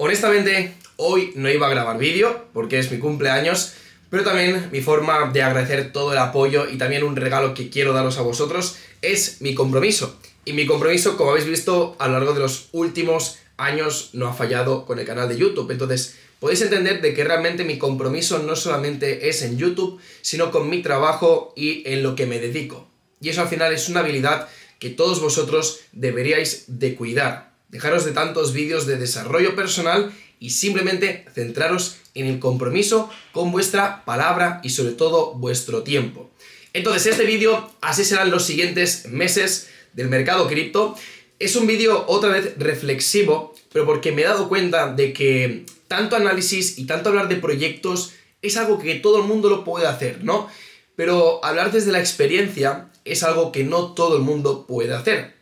Honestamente, hoy no iba a grabar vídeo porque es mi cumpleaños, pero también mi forma de agradecer todo el apoyo y también un regalo que quiero daros a vosotros es mi compromiso. Y mi compromiso, como habéis visto, a lo largo de los últimos años no ha fallado con el canal de YouTube. Entonces, podéis entender de que realmente mi compromiso no solamente es en YouTube, sino con mi trabajo y en lo que me dedico. Y eso al final es una habilidad que todos vosotros deberíais de cuidar. Dejaros de tantos vídeos de desarrollo personal y simplemente centraros en el compromiso con vuestra palabra y sobre todo vuestro tiempo. Entonces este vídeo, así serán los siguientes meses del mercado cripto. Es un vídeo otra vez reflexivo, pero porque me he dado cuenta de que tanto análisis y tanto hablar de proyectos es algo que todo el mundo lo puede hacer, ¿no? Pero hablar desde la experiencia es algo que no todo el mundo puede hacer,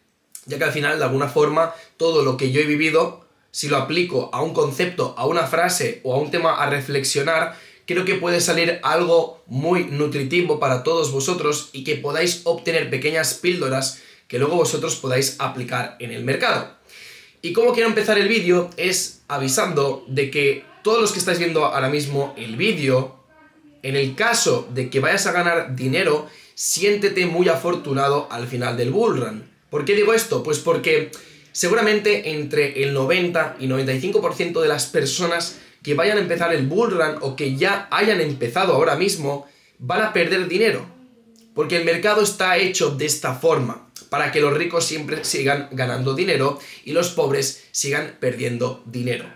ya que al final, de alguna forma, todo lo que yo he vivido, si lo aplico a un concepto, a una frase o a un tema a reflexionar, creo que puede salir algo muy nutritivo para todos vosotros y que podáis obtener pequeñas píldoras que luego vosotros podáis aplicar en el mercado. Y cómo quiero empezar el vídeo es avisando de que todos los que estáis viendo ahora mismo el vídeo, en el caso de que vayas a ganar dinero, siéntete muy afortunado al final del bullrun. ¿Por qué digo esto? Pues porque seguramente entre el 90 y 95% de las personas que vayan a empezar el bullrun o que ya hayan empezado ahora mismo van a perder dinero. Porque el mercado está hecho de esta forma, para que los ricos siempre sigan ganando dinero y los pobres sigan perdiendo dinero.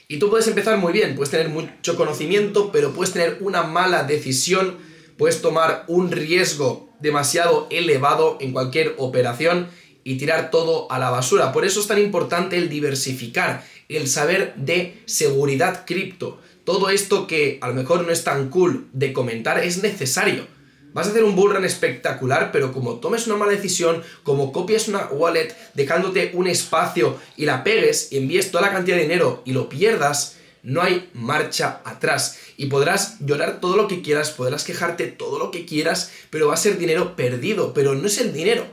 Y tú puedes empezar muy bien, puedes tener mucho conocimiento, pero puedes tener una mala decisión, puedes tomar un riesgo demasiado elevado en cualquier operación y tirar todo a la basura. Por eso es tan importante el diversificar, el saber de seguridad cripto. Todo esto que a lo mejor no es tan cool de comentar es necesario. Vas a hacer un bullrun espectacular, pero como tomes una mala decisión, como copies una wallet dejándote un espacio y la pegues y envíes toda la cantidad de dinero y lo pierdas, no hay marcha atrás. Y podrás llorar todo lo que quieras, podrás quejarte todo lo que quieras, pero va a ser dinero perdido. Pero no es el dinero,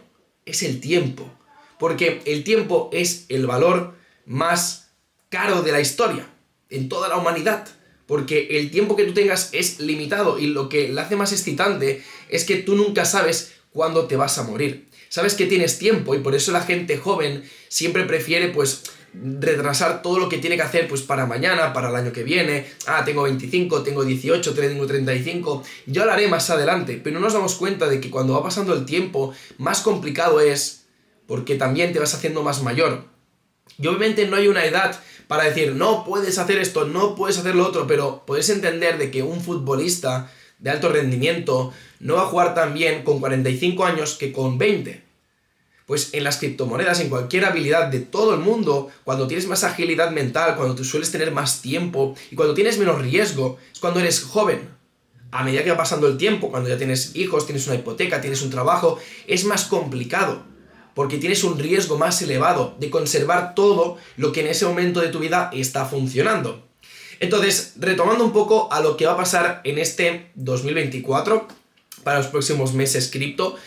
es el tiempo. Porque el tiempo es el valor más caro de la historia, en toda la humanidad. Porque el tiempo que tú tengas es limitado y lo que le hace más excitante es que tú nunca sabes cuándo te vas a morir. Sabes que tienes tiempo y por eso la gente joven siempre prefiere pues retrasar todo lo que tiene que hacer pues para mañana, para el año que viene. Tengo 25, tengo 18, tengo 35, yo lo haré más adelante. Pero no nos damos cuenta de que cuando va pasando el tiempo más complicado es porque también te vas haciendo más mayor. Y obviamente no hay una edad para decir, no puedes hacer esto, no puedes hacer lo otro, pero podéis entender de que un futbolista de alto rendimiento no va a jugar tan bien con 45 años que con 20. Pues en las criptomonedas, en cualquier habilidad de todo el mundo, cuando tienes más agilidad mental, cuando tú sueles tener más tiempo y cuando tienes menos riesgo, es cuando eres joven. A medida que va pasando el tiempo, cuando ya tienes hijos, tienes una hipoteca, tienes un trabajo, es más complicado. Porque tienes un riesgo más elevado de conservar todo lo que en ese momento de tu vida está funcionando. Entonces, retomando un poco a lo que va a pasar en este 2024, para los próximos meses cripto,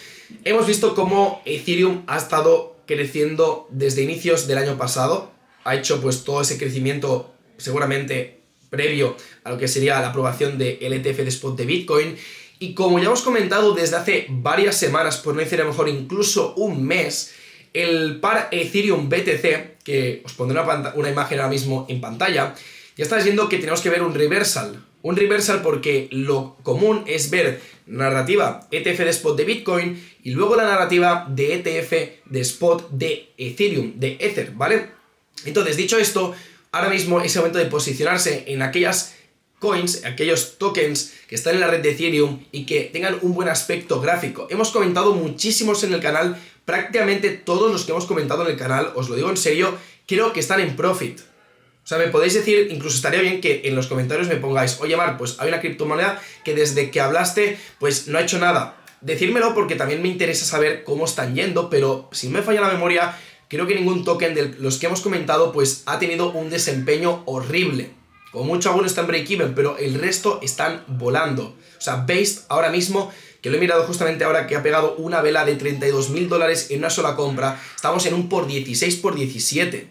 hemos visto cómo Ethereum ha estado creciendo desde inicios del año pasado, ha hecho pues todo ese crecimiento seguramente previo a lo que sería la aprobación del ETF de spot de Bitcoin. Y como ya hemos comentado desde hace varias semanas, por no decir a lo mejor incluso un mes, el par Ethereum BTC, que os pondré una imagen ahora mismo en pantalla, ya estáis viendo que tenemos que ver un reversal. Un reversal porque lo común es ver narrativa ETF de spot de Bitcoin y luego la narrativa de ETF de spot de Ethereum, de Ether, ¿vale? Entonces, dicho esto, ahora mismo es el momento de posicionarse en aquellas coins, aquellos tokens que están en la red de Ethereum y que tengan un buen aspecto gráfico. Hemos comentado muchísimos en el canal, prácticamente todos los que hemos comentado en el canal, os lo digo en serio, creo que están en profit. O sea, me podéis decir, incluso estaría bien que en los comentarios me pongáis, oye Marc, pues hay una criptomoneda que desde que hablaste, pues no ha hecho nada. Decírmelo porque también me interesa saber cómo están yendo, pero si no me falla la memoria, creo que ningún token de los que hemos comentado, pues ha tenido un desempeño horrible. Como mucho algunos están break-even, pero el resto están volando. O sea, Based ahora mismo, que lo he mirado justamente ahora, que ha pegado una vela de $32.000 en una sola compra, estamos en un por 16 por 17.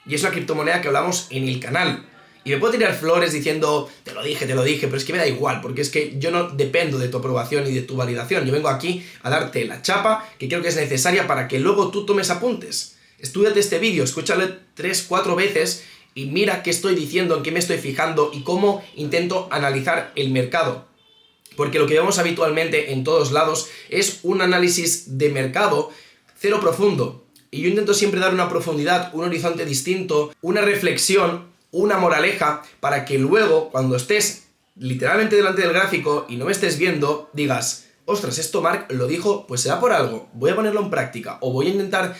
Y es una criptomoneda que hablamos en el canal. Y me puedo tirar flores diciendo, te lo dije, pero es que me da igual, porque es que yo no dependo de tu aprobación y de tu validación. Yo vengo aquí a darte la chapa que creo que es necesaria para que luego tú tomes apuntes. Estúdiate este vídeo, escúchalo 3-4 veces y mira qué estoy diciendo, en qué me estoy fijando y cómo intento analizar el mercado. Porque lo que vemos habitualmente en todos lados es un análisis de mercado cero profundo. Y yo intento siempre dar una profundidad, un horizonte distinto, una reflexión, una moraleja, para que luego, cuando estés literalmente delante del gráfico y no me estés viendo, digas, ostras, esto Mark lo dijo, pues será por algo, voy a ponerlo en práctica, o voy a intentar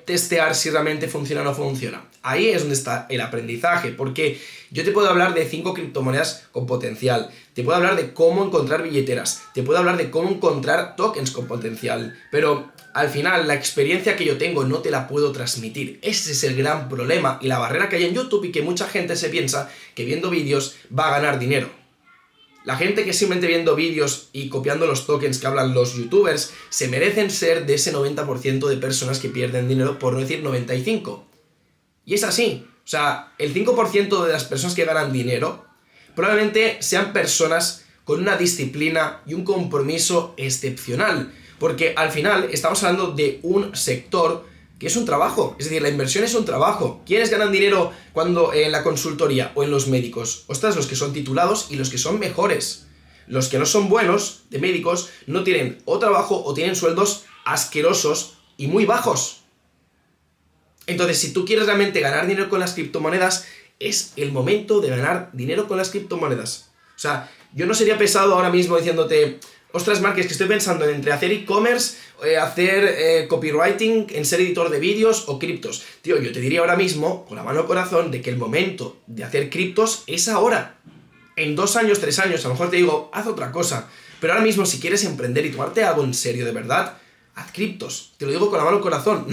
testear si realmente funciona o no funciona. Ahí es donde está el aprendizaje, porque yo te puedo hablar de 5 criptomonedas con potencial, te puedo hablar de cómo encontrar billeteras, te puedo hablar de cómo encontrar tokens con potencial, pero al final la experiencia que yo tengo no te la puedo transmitir. Ese es el gran problema y la barrera que hay en YouTube y que mucha gente se piensa que viendo vídeos va a ganar dinero. La gente que simplemente viendo vídeos y copiando los tokens que hablan los youtubers se merecen ser de ese 90% de personas que pierden dinero, por no decir 95%. Y es así. O sea, el 5% de las personas que ganan dinero probablemente sean personas con una disciplina y un compromiso excepcional. Porque al final estamos hablando de un sector que es un trabajo. Es decir, la inversión es un trabajo. ¿Quiénes ganan dinero cuando en la consultoría o en los médicos? Ostras, los que son titulados y los que son mejores. Los que no son buenos de médicos no tienen o trabajo o tienen sueldos asquerosos y muy bajos. Entonces, si tú quieres realmente ganar dinero con las criptomonedas, es el momento de ganar dinero con las criptomonedas. O sea, yo no sería pesado ahora mismo diciéndote, ostras, Mark, es que estoy pensando entre hacer e-commerce, hacer copywriting, en ser editor de vídeos o criptos. Tío, yo te diría ahora mismo, con la mano al corazón, de que el momento de hacer criptos es ahora. En 2 años, 3 años, a lo mejor te digo, haz otra cosa. Pero ahora mismo, si quieres emprender y tomarte algo en serio de verdad, haz criptos. Te lo digo con la mano al corazón.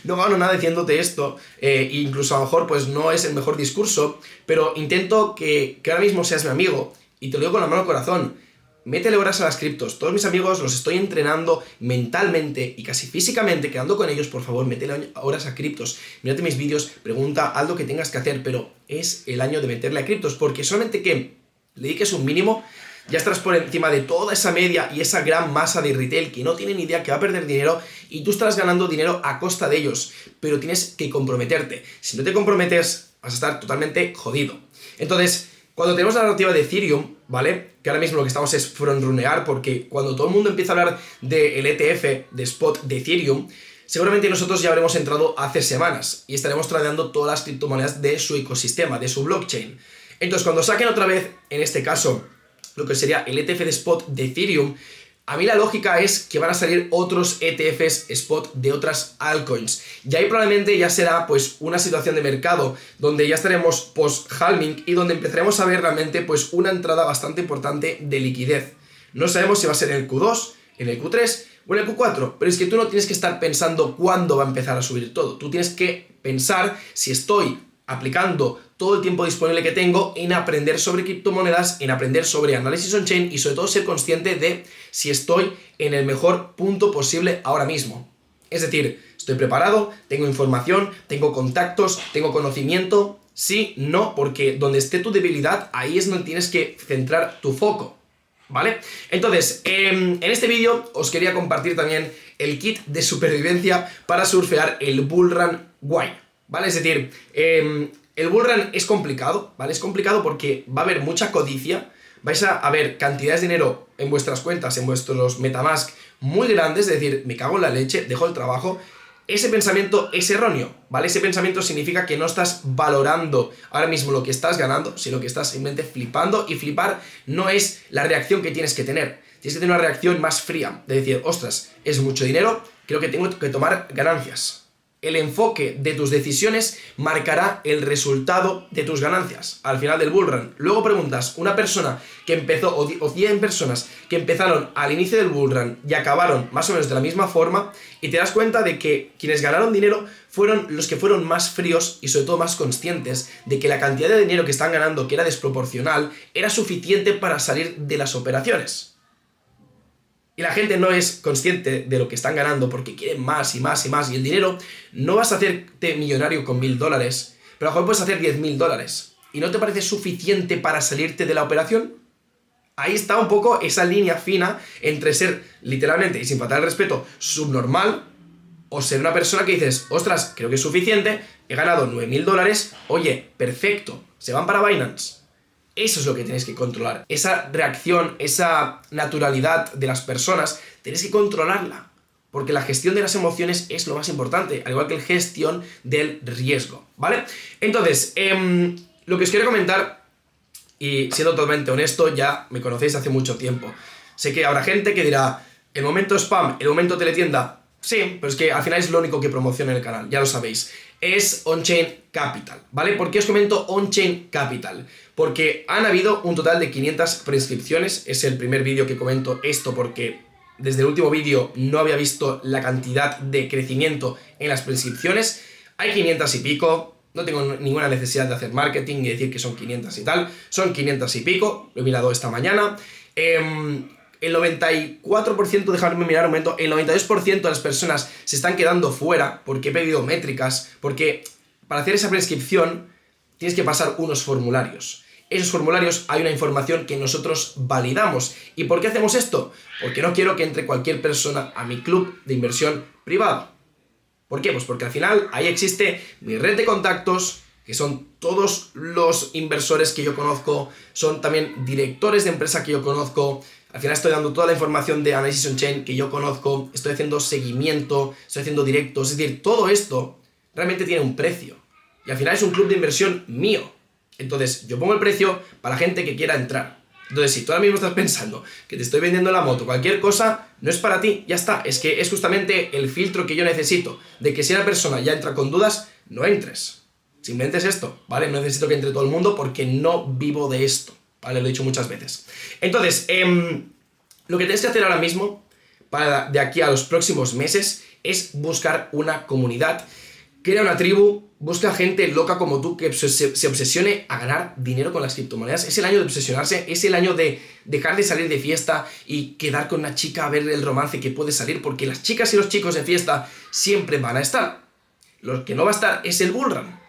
No gano nada diciéndote esto. Incluso a lo mejor pues no es el mejor discurso, pero intento que ahora mismo seas mi amigo. Y te lo digo con la mano al corazón. Métele horas a las criptos. Todos mis amigos los estoy entrenando mentalmente y casi físicamente, quedando con ellos, por favor, métele horas a criptos. Mírate mis vídeos, pregunta, haz lo que tengas que hacer, pero es el año de meterle a criptos, porque solamente que le dediques un mínimo, ya estarás por encima de toda esa media y esa gran masa de retail que no tiene ni idea que va a perder dinero y tú estarás ganando dinero a costa de ellos, pero tienes que comprometerte. Si no te comprometes, vas a estar totalmente jodido. Entonces, cuando tenemos la narrativa de Ethereum, ¿vale? Que ahora mismo lo que estamos es frontrunear, porque cuando todo el mundo empieza a hablar del ETF, de spot de Ethereum, seguramente nosotros ya habremos entrado hace semanas y estaremos tradeando todas las criptomonedas de su ecosistema, de su blockchain. Entonces, cuando saquen otra vez, en este caso, lo que sería el ETF de spot de Ethereum, a mí la lógica es que van a salir otros ETFs spot de otras altcoins. Y ahí probablemente ya será pues una situación de mercado donde ya estaremos post-halving y donde empezaremos a ver realmente pues una entrada bastante importante de liquidez. No sabemos si va a ser en el Q2, en el Q3 o en el Q4, pero es que tú no tienes que estar pensando cuándo va a empezar a subir todo. Tú tienes que pensar si estoy aplicando todo el tiempo disponible que tengo en aprender sobre criptomonedas, en aprender sobre análisis on-chain y sobre todo ser consciente de si estoy en el mejor punto posible ahora mismo. Es decir, estoy preparado, tengo información, tengo contactos, tengo conocimiento. Sí, no, porque donde esté tu debilidad, ahí es donde tienes que centrar tu foco, ¿vale? Entonces, en este vídeo os quería compartir también el kit de supervivencia para surfear el bullrun guay, ¿vale? Es decir, el bullrun es complicado, ¿vale? Es complicado porque va a haber mucha codicia, vais a ver cantidades de dinero en vuestras cuentas, en vuestros MetaMask muy grandes, es decir, me cago en la leche, dejo el trabajo. Ese pensamiento es erróneo, ¿vale? Ese pensamiento significa que no estás valorando ahora mismo lo que estás ganando, sino que estás simplemente flipando, y flipar no es la reacción que tienes que tener. Tienes que tener una reacción más fría, de decir, ostras, es mucho dinero, creo que tengo que tomar ganancias. El enfoque de tus decisiones marcará el resultado de tus ganancias al final del bullrun. Luego preguntas, una persona que empezó, o 100 personas que empezaron al inicio del bullrun y acabaron más o menos de la misma forma, y te das cuenta de que quienes ganaron dinero fueron los que fueron más fríos y sobre todo más conscientes de que la cantidad de dinero que están ganando, que era desproporcional, era suficiente para salir de las operaciones. Y la gente no es consciente de lo que están ganando porque quieren más y más y más. Y el dinero, no vas a hacerte millonario con $1000, pero a lo mejor puedes hacer 10.000 dólares. ¿Y no te parece suficiente para salirte de la operación? Ahí está un poco esa línea fina entre ser, literalmente, y sin faltar el respeto, subnormal, o ser una persona que dices, ostras, creo que es suficiente, he ganado 9.000 dólares, oye, perfecto, se van para Binance. Eso es lo que tienes que controlar. Esa reacción, esa naturalidad de las personas, tienes que controlarla. Porque la gestión de las emociones es lo más importante, al igual que la gestión del riesgo, ¿vale? Entonces, lo que os quiero comentar, y siendo totalmente honesto, ya me conocéis hace mucho tiempo. Sé que habrá gente que dirá, el momento spam, el momento teletienda, sí, pero es que al final es lo único que promociona el canal, ya lo sabéis. Es On-Chain Capital, ¿vale? ¿Por qué os comento On-Chain Capital? Porque han habido un total de 500 prescripciones, es el primer vídeo que comento esto porque desde el último vídeo no había visto la cantidad de crecimiento en las prescripciones. Hay 500 y pico, no tengo ninguna necesidad de hacer marketing y decir que son 500 y tal, son 500 y pico, lo he mirado esta mañana. El 94%, dejadme mirar un momento, el 92% de las personas se están quedando fuera porque he pedido métricas, porque para hacer esa prescripción tienes que pasar unos formularios. Esos formularios hay una información que nosotros validamos. ¿Y por qué hacemos esto? Porque no quiero que entre cualquier persona a mi club de inversión privado. ¿Por qué? Pues porque al final ahí existe mi red de contactos, que son todos los inversores que yo conozco, son también directores de empresa que yo conozco. Al final estoy dando toda la información de Análisis On-Chain que yo conozco, estoy haciendo seguimiento, estoy haciendo directos, es decir, todo esto realmente tiene un precio. Y al final es un club de inversión mío. Entonces, yo pongo el precio para la gente que quiera entrar. Entonces, si tú ahora mismo estás pensando que te estoy vendiendo la moto, cualquier cosa, no es para ti, ya está. Es que es justamente el filtro que yo necesito, de que si una persona ya entra con dudas, no entres. Simplemente es esto, ¿vale? No necesito que entre todo el mundo porque no vivo de esto, ¿vale? Lo he dicho muchas veces. Entonces, lo que tienes que hacer ahora mismo, para de aquí a los próximos meses, es buscar una comunidad. Crea una tribu, busca gente loca como tú que se obsesione a ganar dinero con las criptomonedas. Es el año de obsesionarse, es el año de dejar de salir de fiesta y quedar con una chica a ver el romance que puede salir, porque las chicas y los chicos en fiesta siempre van a estar. Lo que no va a estar es el bullrun.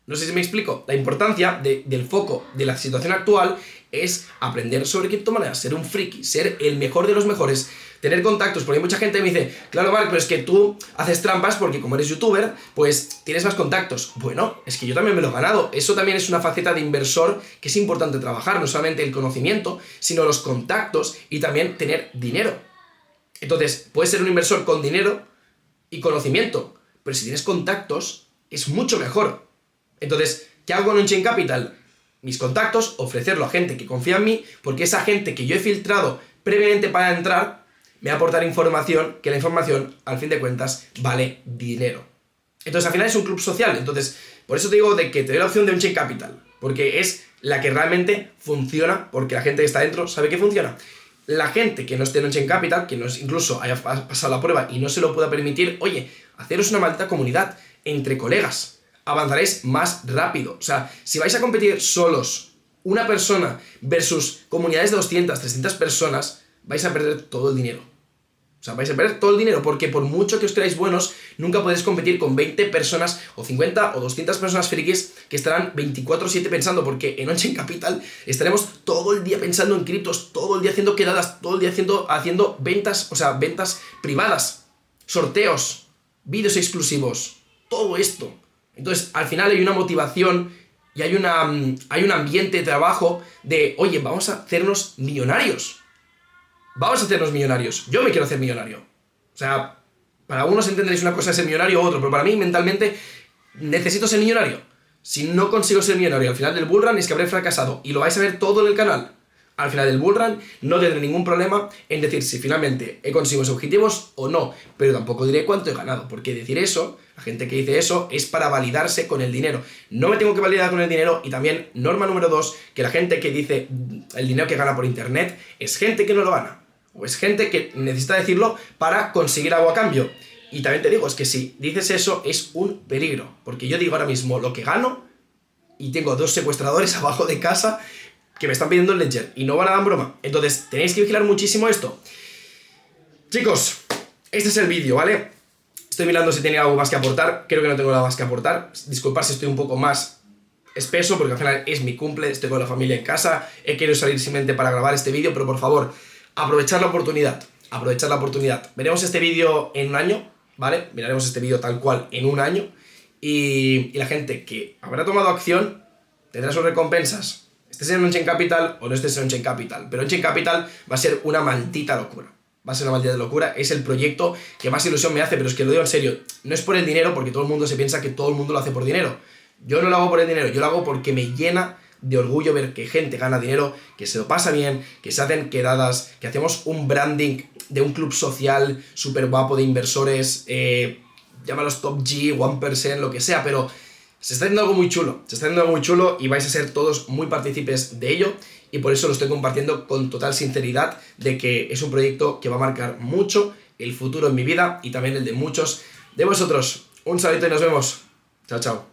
No sé si me explico. La importancia del foco de la situación actual es aprender sobre criptomonedas, ser un friki, ser el mejor de los mejores, tener contactos, porque hay mucha gente que me dice, claro, Marc, pero es que tú haces trampas porque como eres youtuber, pues tienes más contactos. Bueno, es que yo también me lo he ganado. Eso también es una faceta de inversor que es importante trabajar, no solamente el conocimiento, sino los contactos y también tener dinero. Entonces, puedes ser un inversor con dinero y conocimiento, pero si tienes contactos, es mucho mejor. Entonces, ¿qué hago con On-Chain Capital? Mis contactos, ofrecerlo a gente que confía en mí, porque esa gente que yo he filtrado previamente para entrar, me va a aportar información, que la información, al fin de cuentas, vale dinero. Entonces, al final es un club social. Entonces, por eso te digo de que te doy la opción de On-Chain Capital, porque es la que realmente funciona, porque la gente que está dentro sabe que funciona. La gente que no esté en On-Chain Capital, que no es, incluso haya pasado la prueba y no se lo pueda permitir, oye, haceros una maldita comunidad entre colegas. Avanzaréis más rápido. O sea, si vais a competir solos, una persona versus comunidades de 200, 300 personas, vais a perder todo el dinero. O sea, vais a perder todo el dinero porque por mucho que os creáis buenos, nunca podéis competir con 20 personas o 50 o 200 personas frikis que estarán 24/7 pensando, porque en On-Chain Capital estaremos todo el día pensando en criptos, todo el día haciendo quedadas, todo el día haciendo ventas, o sea, ventas privadas, sorteos, vídeos exclusivos, todo esto. Entonces, al final hay una motivación y hay un ambiente de trabajo de, oye, vamos a hacernos millonarios. Vamos a hacernos millonarios. Yo me quiero hacer millonario. O sea, para unos entendéis una cosa es ser millonario u otro, pero para mí mentalmente necesito ser millonario. Si no consigo ser millonario al final del bullrun es que habré fracasado. Y lo vais a ver todo en el canal. Al final del bullrun no tendré ningún problema en decir si finalmente he conseguido esos objetivos o no, pero tampoco diré cuánto he ganado, porque decir eso, la gente que dice eso, es para validarse con el dinero. No me tengo que validar con el dinero. Y también, norma número 2, que la gente que dice el dinero que gana por internet es gente que no lo gana, o es gente que necesita decirlo para conseguir algo a cambio. Y también te digo, es que si dices eso es un peligro, porque yo digo ahora mismo lo que gano y tengo 2 secuestradores abajo de casa que me están pidiendo el ledger y no van a dar broma. Entonces tenéis que vigilar muchísimo esto. Chicos, este es el vídeo, ¿vale? Estoy mirando si tenía algo más que aportar, creo que no tengo nada más que aportar. Disculpad si estoy un poco más espeso, porque al final es mi cumple, estoy con la familia en casa, he querido salir simplemente para grabar este vídeo, pero por favor, aprovechar la oportunidad, aprovechar la oportunidad. Veremos este vídeo en un año, ¿vale? Miraremos este vídeo tal cual en un año, y la gente que habrá tomado acción tendrá sus recompensas. Estés en Onchain Capital o no estés en Onchain Capital, pero Onchain Capital va a ser una maldita locura. Va a ser una maldita locura, es el proyecto que más ilusión me hace, pero es que lo digo en serio, no es por el dinero, porque todo el mundo se piensa que todo el mundo lo hace por dinero. Yo no lo hago por el dinero, yo lo hago porque me llena de orgullo ver que gente gana dinero, que se lo pasa bien, que se hacen quedadas, que hacemos un branding de un club social súper guapo de inversores, llámalos Top G, 1%, lo que sea, pero se está haciendo algo muy chulo, se está haciendo algo muy chulo y vais a ser todos muy partícipes de ello, y por eso lo estoy compartiendo con total sinceridad de que es un proyecto que va a marcar mucho el futuro en mi vida y también el de muchos de vosotros. Un saludo y nos vemos. Chao, chao.